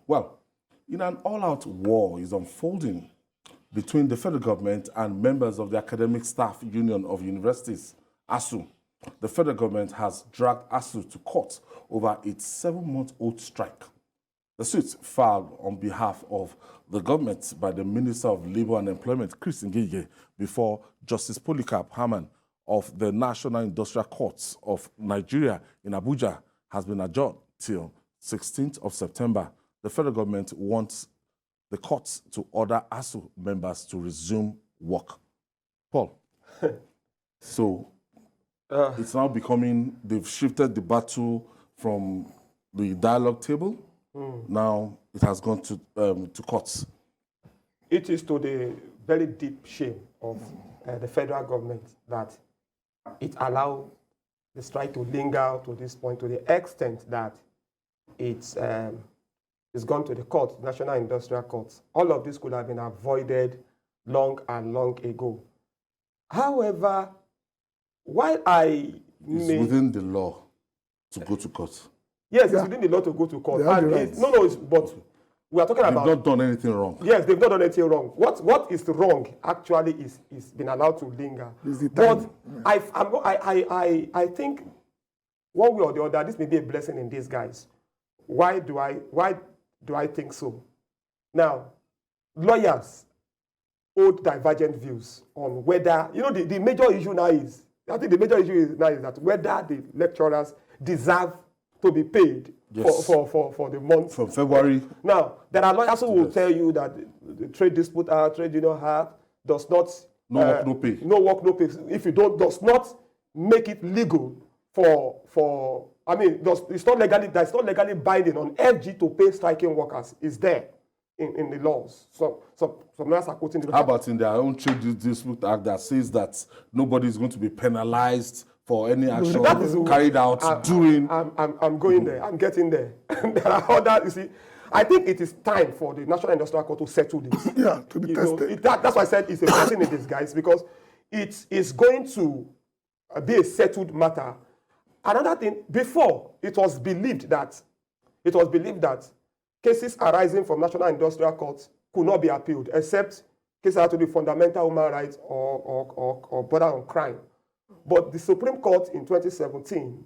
Well, in an all-out war is unfolding between the federal government and members of the Academic Staff Union of Universities, ASUU. The federal government has dragged ASUU to court over its 7-month-old strike. The suit filed on behalf of the government by the Minister of Labour and Employment, Ngige, before Justice Polycarp Hamman of the National Industrial Courts of Nigeria in Abuja has been adjourned till 16th of September. The federal government wants the courts to order ASUU members to resume work. Paul, so it's now becoming, they've shifted the battle from the dialogue table. Now it has gone to courts. It is to the very deep shame of the federal government that it allowed the strike to linger to this point, to the extent that it's gone to the court, National Industrial Courts. All of this could have been avoided long and long ago. However, while it's within the law to go to court. Yes, it's within the law to go to court. But we are talking about... They've not done anything wrong. Yes, they've not done anything wrong. What is wrong actually is been allowed to linger. But I think one way or the other, this may be a blessing in disguise. Why do I think so? Now, lawyers hold divergent views on whether, the major issue now is, I think the major issue now is that whether the lecturers deserve to be paid for the month. From February. Now, there are lawyers who will tell you that the trade dispute our trade union have does not... No work, no pay. No work, no pay. If you does not make it legal it's not legally binding on FG to pay striking workers. It's there in the laws. So some lawyers are quoting the law. How about in their own trade dispute act that says that nobody is going to be penalized for any action carried out during... I'm going there. I'm getting there. There are others, you see. I think it is time for the National Industrial Court to settle this. Yeah, to be tested. That's why I said it's a blessing in disguise, because it is going to be a settled matter. Another thing, before, it was believed that cases arising from National Industrial Courts could not be appealed, except cases that to do fundamental human rights or border on crime. But the Supreme Court in 2017,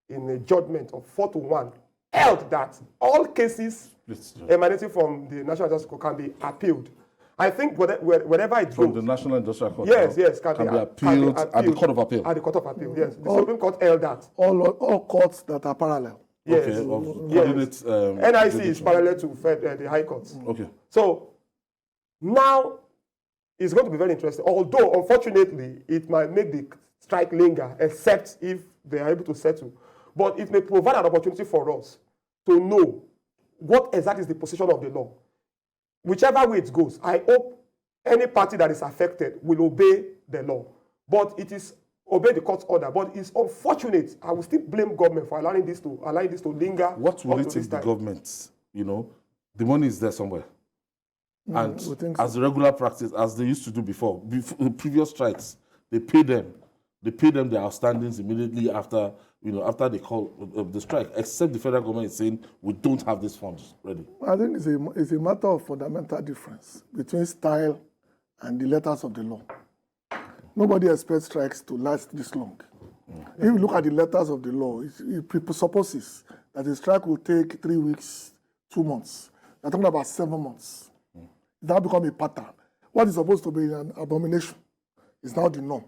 in a judgment of 4-1, held that all cases emanating from the National Industrial Court can be appealed. I think wherever it goes... From the National Industrial Court? Yes, can be appealed at the Court of Appeal? At the Court of Appeal, yes. The Supreme Court held that. All courts that are parallel. Yes. Okay. NIC is parallel to the High Courts. Okay. So, now, it's going to be very interesting. Although, unfortunately, it might make the strike linger, except if they are able to settle. But it may provide an opportunity for us to know what exactly is the position of the law. Whichever way it goes, I hope any party that is affected will obey the law. But it is obey the court's order. But it's unfortunate. I will still blame government for allowing this to linger. What will it take the government? The money is there somewhere. And as a regular practice, as they used to do before previous strikes, they pay them their outstandings immediately after they call the strike, except the federal government is saying we don't have these funds ready. I think it's a matter of fundamental difference between style and the letters of the law. Nobody expects strikes to last this long. If you look at the letters of the law, it presupposes that the strike will take 3 weeks, 2 months. They're talking about 7 months. It now become a pattern. What is supposed to be an abomination is now the norm.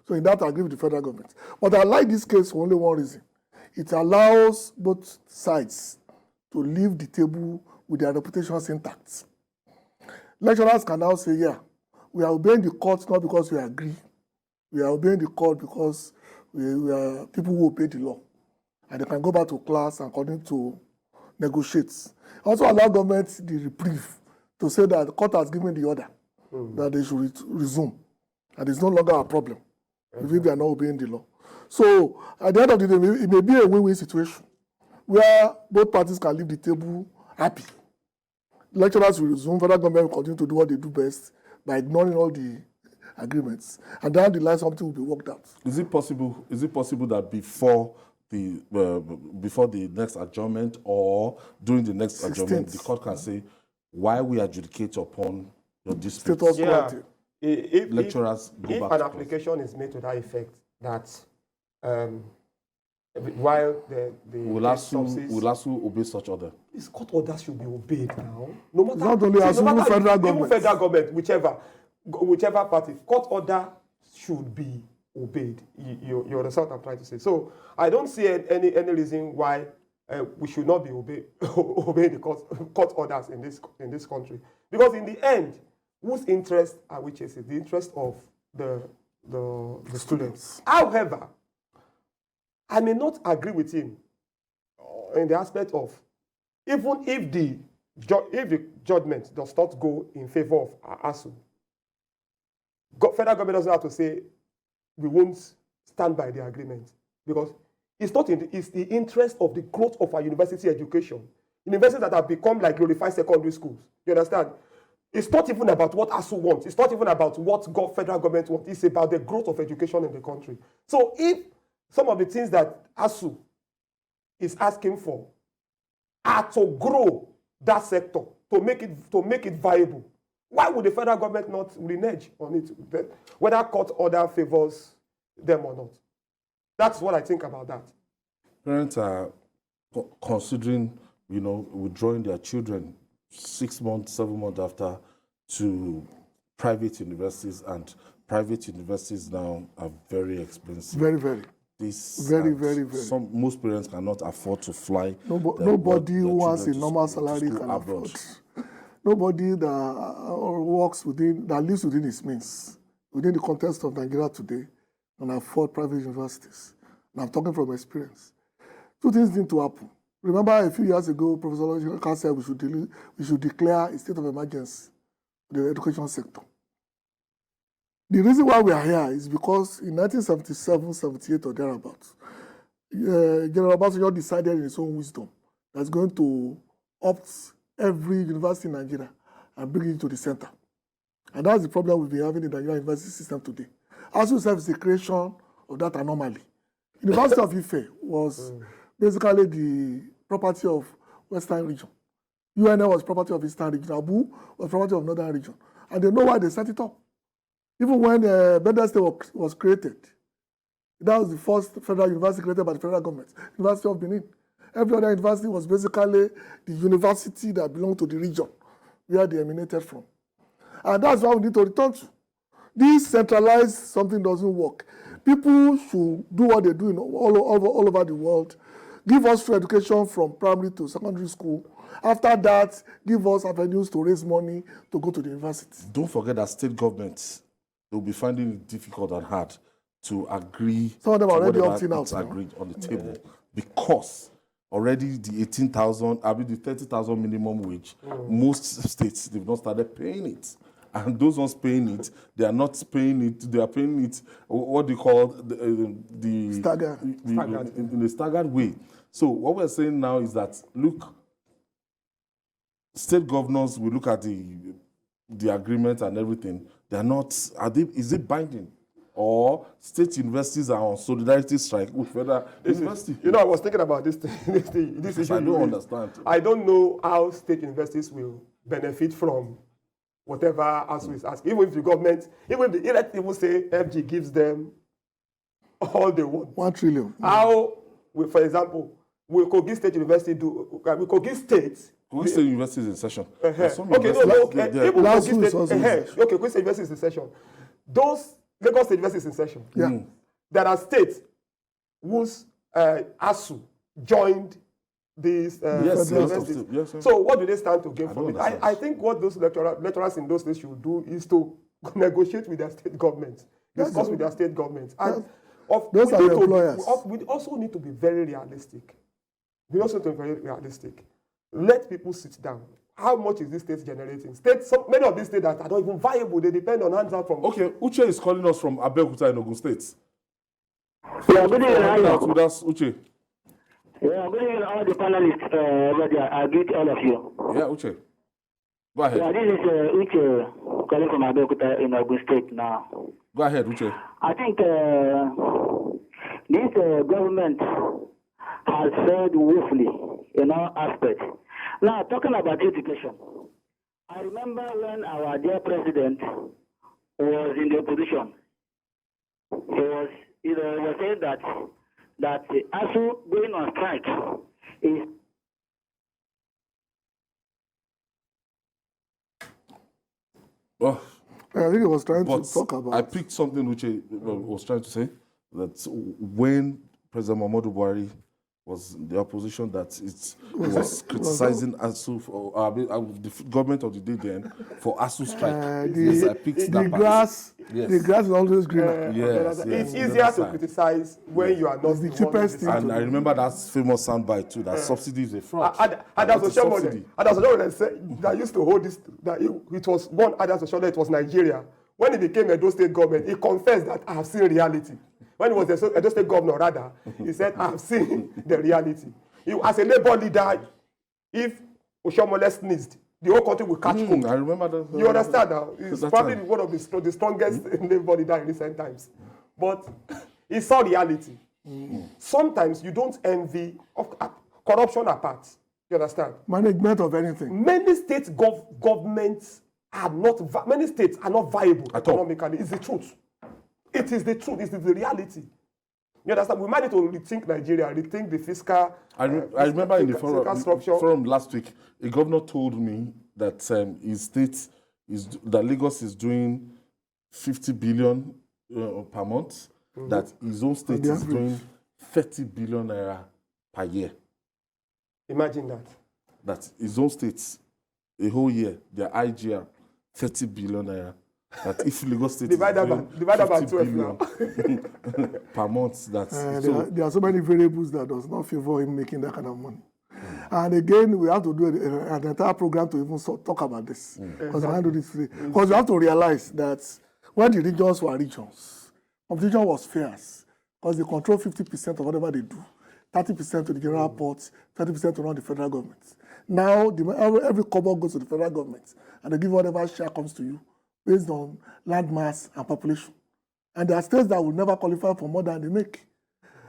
So in that, I agree with the federal government. But I like this case for only one reason. It allows both sides to leave the table with their reputations intact. Lecturers can now say, yeah, we are obeying the court not because we agree. We are obeying the court because we are people who obey the law. And they can go back to class and continue to negotiate. Also allow government the reprieve to say that the court has given the order that they should resume. And it's no longer a problem if they are not obeying the law. So at the end of the day, it may be a win-win situation where both parties can leave the table happy. Lecturers will resume, federal government will continue to do what they do best by ignoring all the agreements. And down the line, something will be worked out. Is it possible that before before the next adjournment or during the next adjournment, the court can say why we adjudicate upon your dispute. Status quo. Lecturers go if back an to application is made to that effect, that while the will ASUU obey such order? This court order should be obeyed now. No matter, not only ASUU, no matter federal even government. federal government, whichever party, court order should be obeyed. You understand what I'm trying to say? So I don't see any reason why we should not be obeying the court orders in this country. Because in the end, whose interests are we chasing? The interest of the students. However, I may not agree with him in the aspect of even if the judgment does not go in favor of ASUU, federal government doesn't have to say we won't stand by the agreement, because it's not it's the interest of the growth of our university education. Universities that have become like glorified secondary schools. You understand? It's not even about what ASUU wants. It's not even about what federal government wants. It's about the growth of education in the country. So if some of the things that ASUU is asking for are to grow that sector, to make it viable, why would the federal government not renege on it, whether court order favors them or not? That's what I think about that. Parents are considering, withdrawing their children 6 months, 7 months after to private universities, and private universities now are very expensive. Very, very. Very. Most parents cannot afford to fly. Nobody who has a normal salary can afford. Nobody that lives within his means, within the context of Nigeria today, can afford private universities. And I'm talking from experience. Two things need to happen. Remember, a few years ago, Professor Polycarp said we should declare a state of emergency in the education sector. The reason why we are here is because in 1977, 78 or thereabouts, General Abuja decided in his own wisdom that he's going to opt every university in Nigeria and bring it to the center. And that's the problem we've been having in the Nigerian university system today. ASUU itself is the creation of that anomaly. University of Ife was basically the property of Western region. UNL was property of Eastern region. ABU was property of Northern region. And they know why they set it up. Even when Bender State was created, that was the first federal university created by the federal government, University of Benin. Every other university was basically the university that belonged to the region where they emanated from. And that's what we need to return to. This centralized something doesn't work. People should do what they do all over the world. Give us free education from primary to secondary school. After that, give us avenues to raise money to go to the university. Don't forget that state governments, they'll be finding it difficult and hard to agree. Some of them are already whatever opting out. Agreed on the table, because already the 18,000, the 30,000 minimum wage, most states, they've not started paying it. And those ones paying it, they are not paying it, they are paying it, what do you call the staggered. In a staggered way. So what we're saying now is that, look, state governors will look at the agreement and everything. They are not, is it binding? Or state universities are on solidarity strike with federal universities? I was thinking about this issue. I don't understand. I don't know how state universities will benefit from whatever ASUU is asking. Even if the government, even if let people say FG gives them all they want. 1 trillion. How, for example, will Kogi State University do? Will Kogi State? Kogi State University is in session. Okay, Kogi State University is in session. Those Lagos State University is in session. Yeah. There are states whose ASUU joined these universities. Yes. So what do they stand to gain from it? I think what those lecturers in those states should do is to negotiate with their state governments, discuss with their state governments. And those are your employers. We also need to be very realistic. Let people sit down. How much is this state generating? Many of these states that are not even viable, they depend on hands out from. Okay, Uche is calling us from Abuja in Ogun State. Yeah, good evening. That's Uche. Yeah, good evening, all the panelists over there. I greet all of you. Yeah, Uche. Go ahead. Yeah, this is Uche calling from Abuja in Ogun State now. Go ahead, Uche. I think this government has failed woefully in all aspects. Now, talking about education, I remember when our dear president was in the opposition, he was saying that ASUU going on strike is. Oh, I think he was trying but to talk about. I picked something which I was trying to say, that when President Muhammadu Buhari was in the opposition, that he was criticizing ASUU for the government of the day then for ASUU strike. Yes, I picked that the part. grass, Yes. the grass is always greener. Yes, It's yes, easier to side. criticize when you are not the one cheapest thing. And I remember that famous soundbite too, that subsidy is a fraud. Adas What is subsidy? Oshomole said that used to hold this, that it was one Adas Oshomole, it was Nigeria. When he became Edo State government, he confessed that I have seen reality. When he was the Edo State governor, rather, he said, I have seen the reality. As a labor leader, if Oshomole sneezed, the whole country will catch cold. I remember that. You understand now? He's that probably time. one of the strongest labor leader in recent times. But he saw reality. Sometimes you don't envy corruption apart. You understand? Management of anything. Many state governments are not. Many states are not viable At all. economically. It's the truth. It is the truth. It is the reality. You understand? We might need to rethink Nigeria, rethink the fiscal. I remember in the structure. forum last week, a governor told me that his state that Lagos is doing 50 billion per month, that his own state is doing 30 billion naira per year. Imagine that. That his own state, a whole year, their IGR, 30 billion naira. That if Lagos State divide is doing by 50 12 billion per month, There are so many variables that does not favor him making that kind of money. And again, we have to do an entire program to even talk about this. Because I can't do this today. Because you have to realize that when the regions were regions, competition was fierce. Because they control 50% of whatever they do. 30% to the general ports, 30% to run the federal government. Now, every kobo goes to the federal government. And they give whatever share comes to you based on land mass and population. And there are states that will never qualify for more than they make.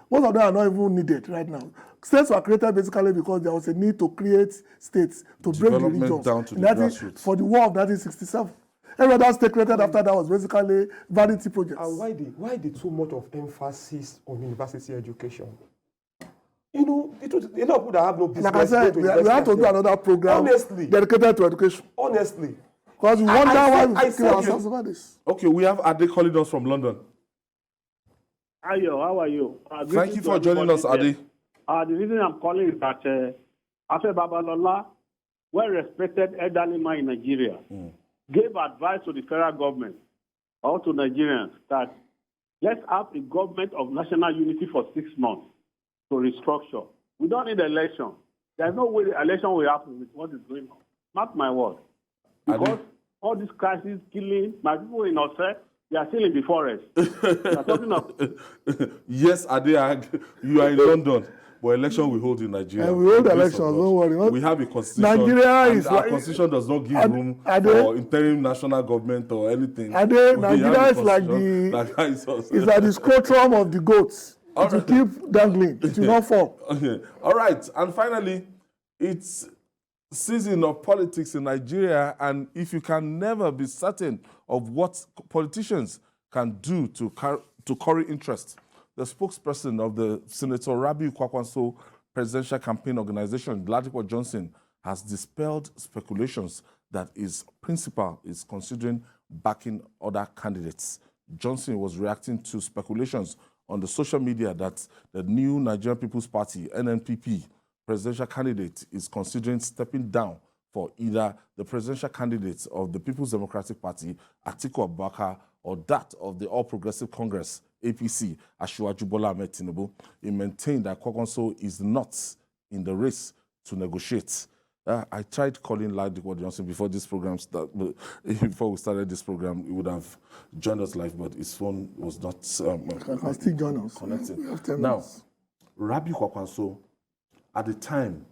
Most of them are not even needed right now. States were created basically because there was a need to create states to break the regions. Down to the grassroots. For the war of 1967. Every other state created after that was basically vanity projects. And why the too much of emphasis on university education? You know, a lot of people that have no business. Like I said, we have to do another program dedicated to education. Honestly. Because we wonder why we kill ourselves over this. Okay, we have Ade calling us from London. Ayo, how are you? Thank you for joining us, Ade. The reason I'm calling is that Afe Babalola, well-respected elderly man in Nigeria, gave advice to the federal government or to Nigerians that let's have a government of national unity for 6 months to restructure. We don't need election. There's no way the election will happen with what is going on. Mark my word. Because all this crisis, killing, my people in Australia, they are still in the forest. They are talking of... Yes, Ade, you are in London, but election we hold in Nigeria. And we hold elections, don't worry. We have a constitution. Nigeria is our constitution does not give room for interim national government or anything. Nigeria is like the scrotum of the goats. It will keep dangling. It will not fall. Okay. All right. And finally, it's season of politics in Nigeria, and if you can never be certain of what politicians can do to curry interest, the spokesperson of the Senator Rabiu Kwakwanso presidential campaign organization, Ladipo Johnson, has dispelled speculations that his principal is considering backing other candidates. Johnson was reacting to speculations on the social media that the new Nigerian People's Party, NNPP, presidential candidate is considering stepping down for either the presidential candidate of the People's Democratic Party, Atiku Abubakar, or that of the All Progressive Congress, APC, Asiwaju Bola Ahmed Tinubu. He maintained that Kwakwanso is not in the race to negotiate. I tried calling Ladipo Johnson before this program started. Before we started this program, he would have joined us live, but his phone was not can still join us. Connected. Now, Rabiu Kwakwanso, at the time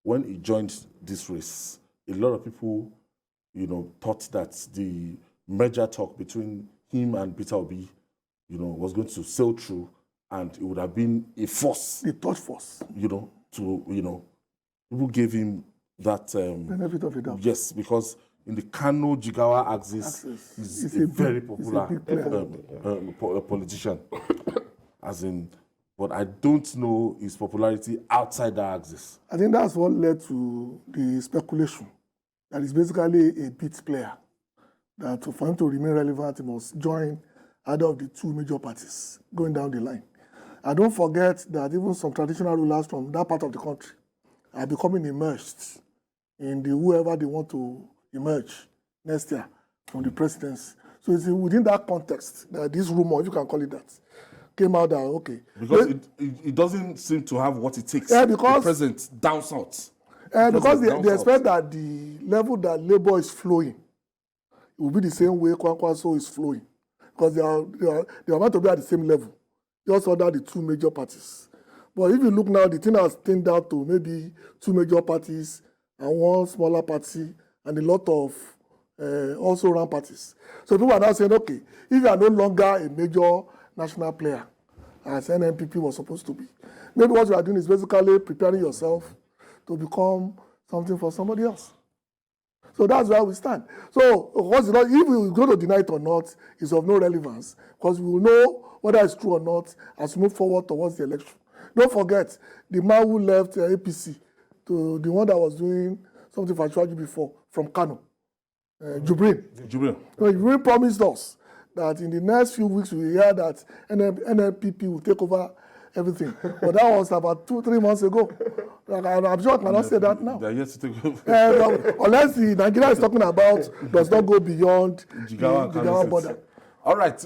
when he joined this race, a lot of people, thought that the merger talk between him and Peter Obi, was going to sail through, and it would have been a force, The third force. People gave him that. Benefit of the doubt. Yes, because in the Kano Jigawa axis, he's a very popular politician. As in, but I don't know his popularity outside the axis. I think that's what led to the speculation that he's basically a beat player. That for him to remain relevant, he must join either of the two major parties going down the line. And don't forget that even some traditional rulers from that part of the country are becoming immersed in the whoever they want to emerge next year from the presidency. So it's within that context that this rumor, if you can call it that, came out that, okay. Because it doesn't seem to have what it takes. Yeah, because the present down south. Because they expect that the level that labor is flowing, it will be the same way Kwankwaso is flowing. Because they are meant to be at the same level, just under the two major parties. But if you look now, the thing has thinned down to maybe two major parties and one smaller party and a lot of also run parties. So people are now saying, okay, if you are no longer a major national player, as NNPP was supposed to be, maybe what you are doing is basically preparing yourself to become something for somebody else. So that's where we stand. So if we go to deny it or not, is of no relevance, because we will know whether it's true or not as we move forward towards the election. Don't forget, the man who left APC to the one that was doing something for Chuaji before, from Kano, Jubril. So Jubril promised us that in the next few weeks we will hear that NNPP will take over everything. But that was about 2-3 months ago. I'm sure I cannot say that now. They're yet to take over. Unless the Nigeria is talking about does not go beyond the Jigawa border. All right.